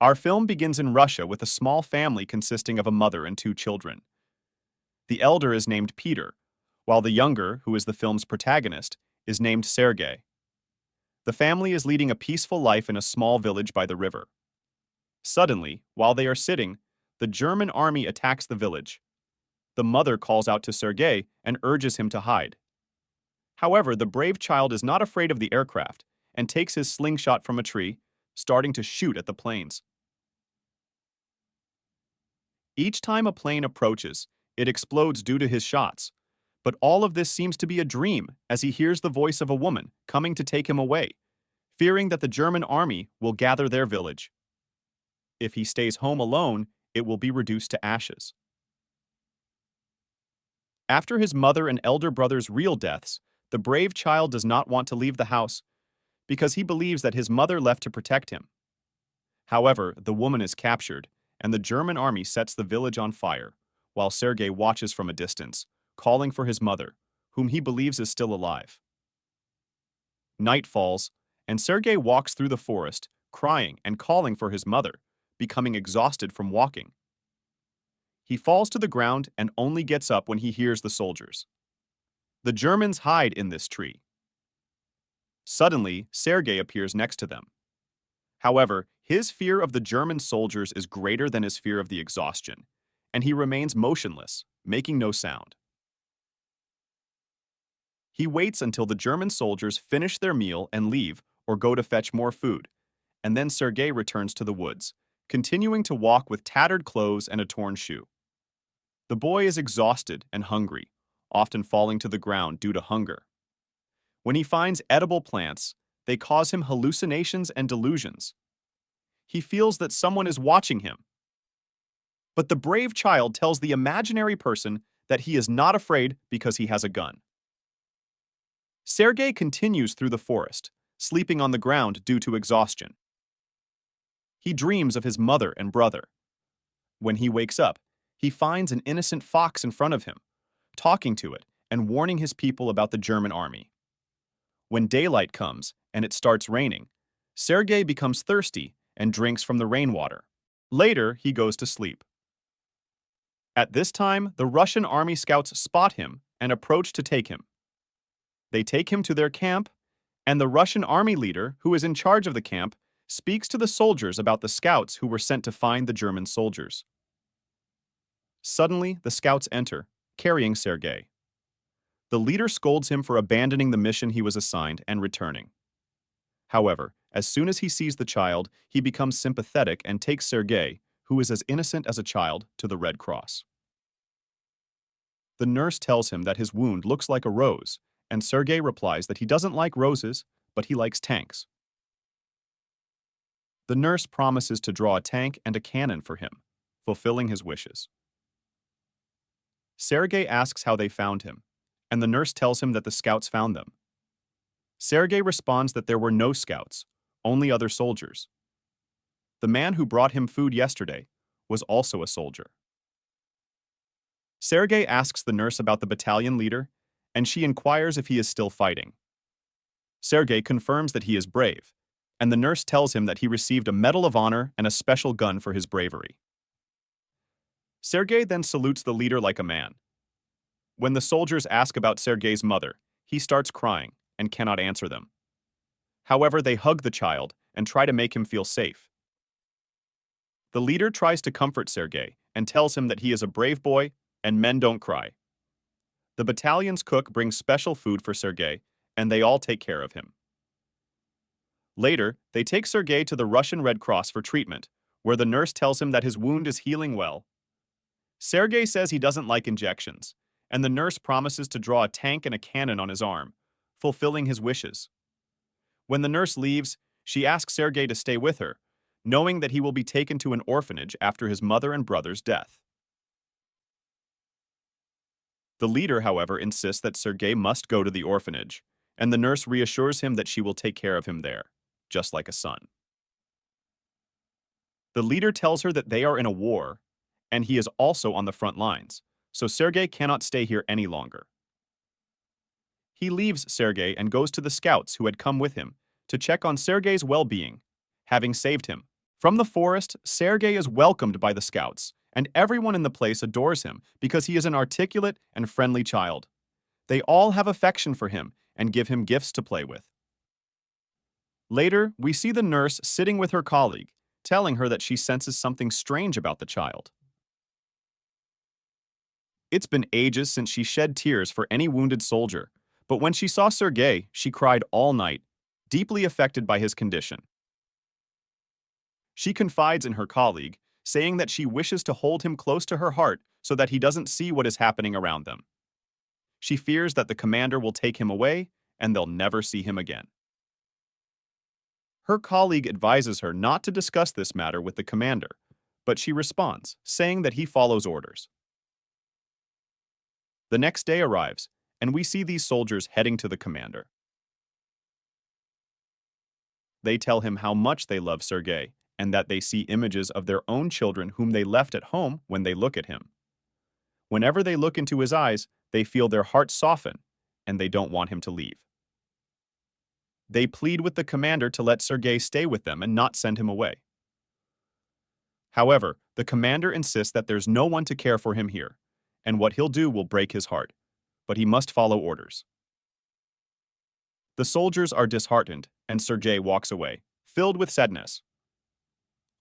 Our film begins in Russia with a small family consisting of a mother and two children. The elder is named Peter, while the younger, who is the film's protagonist, is named Sergei. The family is leading a peaceful life in a small village by the river. Suddenly, while they are sitting, the German army attacks the village. The mother calls out to Sergei and urges him to hide. However, the brave child is not afraid of the aircraft and takes his slingshot from a tree, starting to shoot at the planes. Each time a plane approaches, it explodes due to his shots. But all of this seems to be a dream as he hears the voice of a woman coming to take him away, fearing that the German army will gather their village. If he stays home alone, it will be reduced to ashes. After his mother and elder brother's real deaths, the brave child does not want to leave the house because he believes that his mother left to protect him. However, the woman is captured, and the German army sets the village on fire, while Sergei watches from a distance, calling for his mother, whom he believes is still alive. Night falls, and Sergei walks through the forest, crying and calling for his mother, becoming exhausted from walking. He falls to the ground and only gets up when he hears the soldiers. The Germans hide in this tree. Suddenly, Sergei appears next to them. However, his fear of the German soldiers is greater than his fear of the exhaustion, and he remains motionless, making no sound. He waits until the German soldiers finish their meal and leave or go to fetch more food, and then Sergei returns to the woods, continuing to walk with tattered clothes and a torn shoe. The boy is exhausted and hungry, often falling to the ground due to hunger. When he finds edible plants, they cause him hallucinations and delusions. He feels that someone is watching him. But the brave child tells the imaginary person that he is not afraid because he has a gun. Sergei continues through the forest, sleeping on the ground due to exhaustion. He dreams of his mother and brother. When he wakes up, he finds an innocent fox in front of him, talking to it and warning his people about the German army. When daylight comes and it starts raining, Sergei becomes thirsty and drinks from the rainwater. Later, he goes to sleep. At this time, the Russian army scouts spot him and approach to take him. They take him to their camp, and the Russian army leader, who is in charge of the camp, speaks to the soldiers about the scouts who were sent to find the German soldiers. Suddenly, the scouts enter, carrying Sergei. The leader scolds him for abandoning the mission he was assigned and returning. However, as soon as he sees the child, he becomes sympathetic and takes Sergei, who is as innocent as a child, to the Red Cross. The nurse tells him that his wound looks like a rose, and Sergei replies that he doesn't like roses, but he likes tanks. The nurse promises to draw a tank and a cannon for him, fulfilling his wishes. Sergei asks how they found him, and the nurse tells him that the scouts found them. Sergei responds that there were no scouts, only other soldiers. The man who brought him food yesterday was also a soldier. Sergei asks the nurse about the battalion leader, and she inquires if he is still fighting. Sergei confirms that he is brave, and the nurse tells him that he received a Medal of Honor and a special gun for his bravery. Sergei then salutes the leader like a man. When the soldiers ask about Sergei's mother, he starts crying and cannot answer them. However, they hug the child and try to make him feel safe. The leader tries to comfort Sergei and tells him that he is a brave boy and men don't cry. The battalion's cook brings special food for Sergei, and they all take care of him. Later, they take Sergei to the Russian Red Cross for treatment, where the nurse tells him that his wound is healing well. Sergei says he doesn't like injections, and the nurse promises to draw a tank and a cannon on his arm, fulfilling his wishes. When the nurse leaves, she asks Sergei to stay with her, knowing that he will be taken to an orphanage after his mother and brother's death. The leader, however, insists that Sergei must go to the orphanage, and the nurse reassures him that she will take care of him there, just like a son. The leader tells her that they are in a war, and he is also on the front lines, so Sergei cannot stay here any longer. He leaves Sergei and goes to the scouts who had come with him to check on Sergei's well-being, having saved him. From the forest, Sergei is welcomed by the scouts, and everyone in the place adores him because he is an articulate and friendly child. They all have affection for him and give him gifts to play with. Later, we see the nurse sitting with her colleague, telling her that she senses something strange about the child. It's been ages since she shed tears for any wounded soldier, but when she saw Sergei, she cried all night, deeply affected by his condition. She confides in her colleague, saying that she wishes to hold him close to her heart so that he doesn't see what is happening around them. She fears that the commander will take him away and they'll never see him again. Her colleague advises her not to discuss this matter with the commander, but she responds, saying that he follows orders. The next day arrives, and we see these soldiers heading to the commander. They tell him how much they love Sergei and that they see images of their own children whom they left at home when they look at him. Whenever they look into his eyes, they feel their hearts soften, and they don't want him to leave. They plead with the commander to let Sergei stay with them and not send him away. However, the commander insists that there's no one to care for him here, and what he'll do will break his heart, but he must follow orders. The soldiers are disheartened, and Sergei walks away, filled with sadness.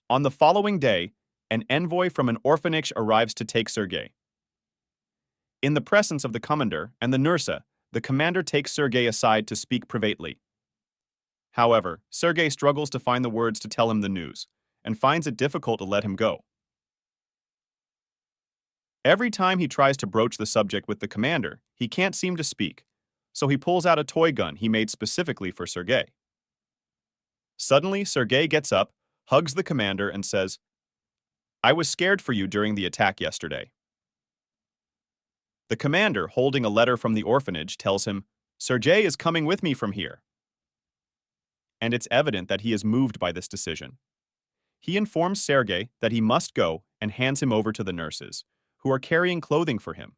On the following day, an envoy from an orphanage arrives to take Sergei. In the presence of the commander and the nurse, the commander takes Sergei aside to speak privately. However, Sergei struggles to find the words to tell him the news, and finds it difficult to let him go. Every time he tries to broach the subject with the commander, he can't seem to speak, so he pulls out a toy gun he made specifically for Sergei. Suddenly, Sergei gets up, hugs the commander, and says, "I was scared for you during the attack yesterday." The commander, holding a letter from the orphanage, tells him, "Sergei is coming with me from here." And it's evident that he is moved by this decision. He informs Sergei that he must go and hands him over to the nurses, who are carrying clothing for him.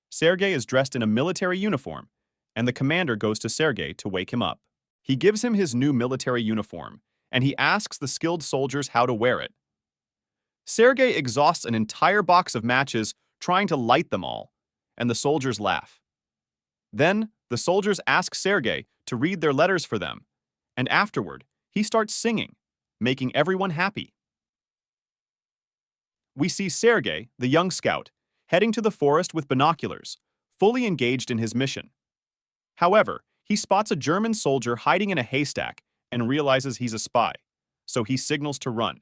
Sergei is dressed in a military uniform, and the commander goes to Sergei to wake him up. He gives him his new military uniform, and he asks the skilled soldiers how to wear it. Sergei exhausts an entire box of matches trying to light them all, and the soldiers laugh. Then, the soldiers ask Sergei to read their letters for them, and afterward, he starts singing, making everyone happy. We see Sergei, the young scout, heading to the forest with binoculars, fully engaged in his mission. However, he spots a German soldier hiding in a haystack and realizes he's a spy, so he signals to run.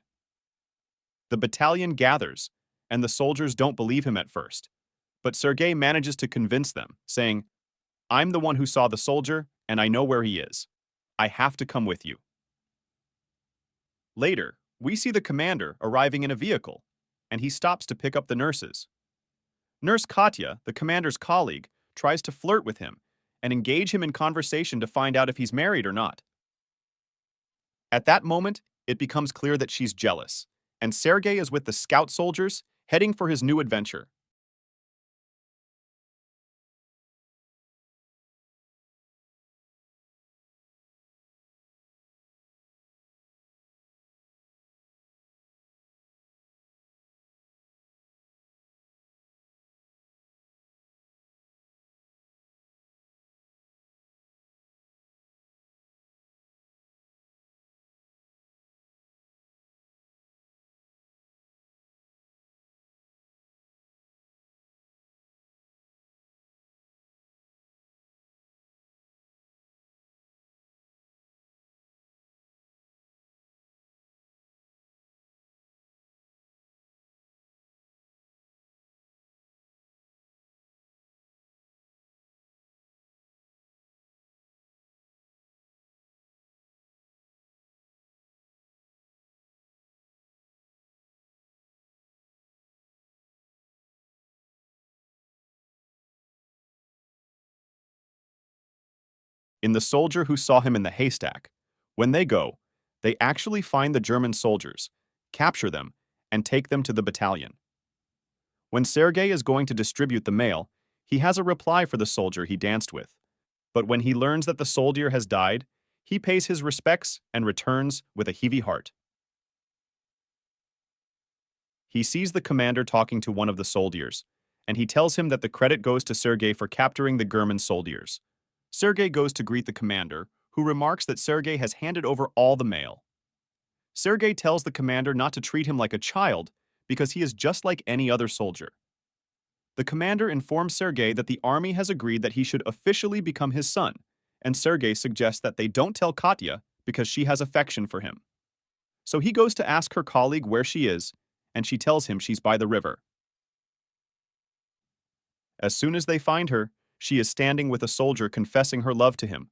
The battalion gathers, and the soldiers don't believe him at first, but Sergei manages to convince them, saying, "I'm the one who saw the soldier, and I know where he is. I have to come with you." Later, we see the commander arriving in a vehicle, and he stops to pick up the nurses. Nurse Katya, the commander's colleague, tries to flirt with him and engage him in conversation to find out if he's married or not. At that moment, it becomes clear that she's jealous, and Sergei is with the scout soldiers, heading for his new adventure. In The Soldier Who Saw Him in the Haystack, when they go, they actually find the German soldiers, capture them, and take them to the battalion. When Sergei is going to distribute the mail, he has a reply for the soldier he danced with. But when he learns that the soldier has died, he pays his respects and returns with a heavy heart. He sees the commander talking to one of the soldiers, and he tells him that the credit goes to Sergei for capturing the German soldiers. Sergei goes to greet the commander, who remarks that Sergei has handed over all the mail. Sergei tells the commander not to treat him like a child because he is just like any other soldier. The commander informs Sergei that the army has agreed that he should officially become his son, and Sergei suggests that they don't tell Katya because she has affection for him. So he goes to ask her colleague where she is, and she tells him she's by the river. As soon as they find her, she is standing with a soldier confessing her love to him.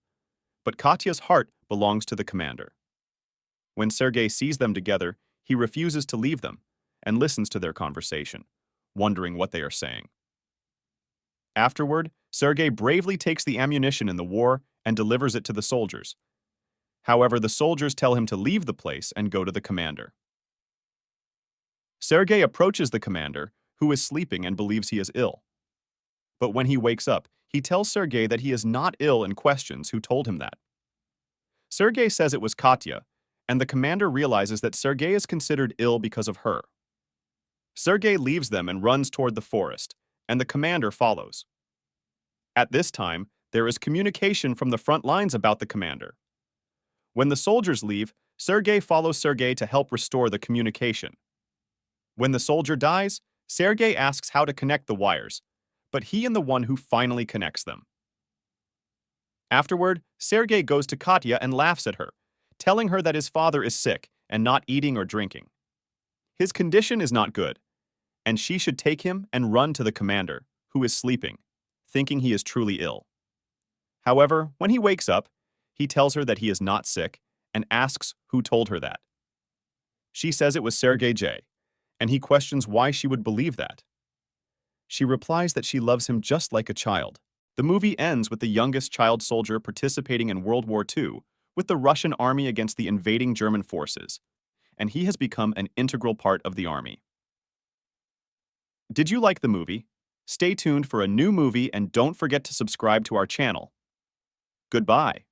But Katya's heart belongs to the commander. When Sergei sees them together, he refuses to leave them and listens to their conversation, wondering what they are saying. Afterward, Sergei bravely takes the ammunition in the war and delivers it to the soldiers. However, the soldiers tell him to leave the place and go to the commander. Sergei approaches the commander, who is sleeping and believes he is ill. But when he wakes up, he tells Sergei that he is not ill and questions who told him that. Sergei says it was Katya, and the commander realizes that Sergei is considered ill because of her. Sergei leaves them and runs toward the forest, and the commander follows. At this time, there is communication from the front lines about the commander. When the soldiers leave, Sergei follows Sergei to help restore the communication. When the soldier dies, Sergei asks how to connect the wires, but he is the one who finally connects them. Afterward, Sergei goes to Katya and laughs at her, telling her that his father is sick and not eating or drinking. His condition is not good, and she should take him and run to the commander, who is sleeping, thinking he is truly ill. However, when he wakes up, he tells her that he is not sick and asks who told her that. She says it was Sergei J, and he questions why she would believe that. She replies that she loves him just like a child. The movie ends with the youngest child soldier participating in World War II with the Russian army against the invading German forces, and he has become an integral part of the army. Did you like the movie? Stay tuned for a new movie and don't forget to subscribe to our channel. Goodbye.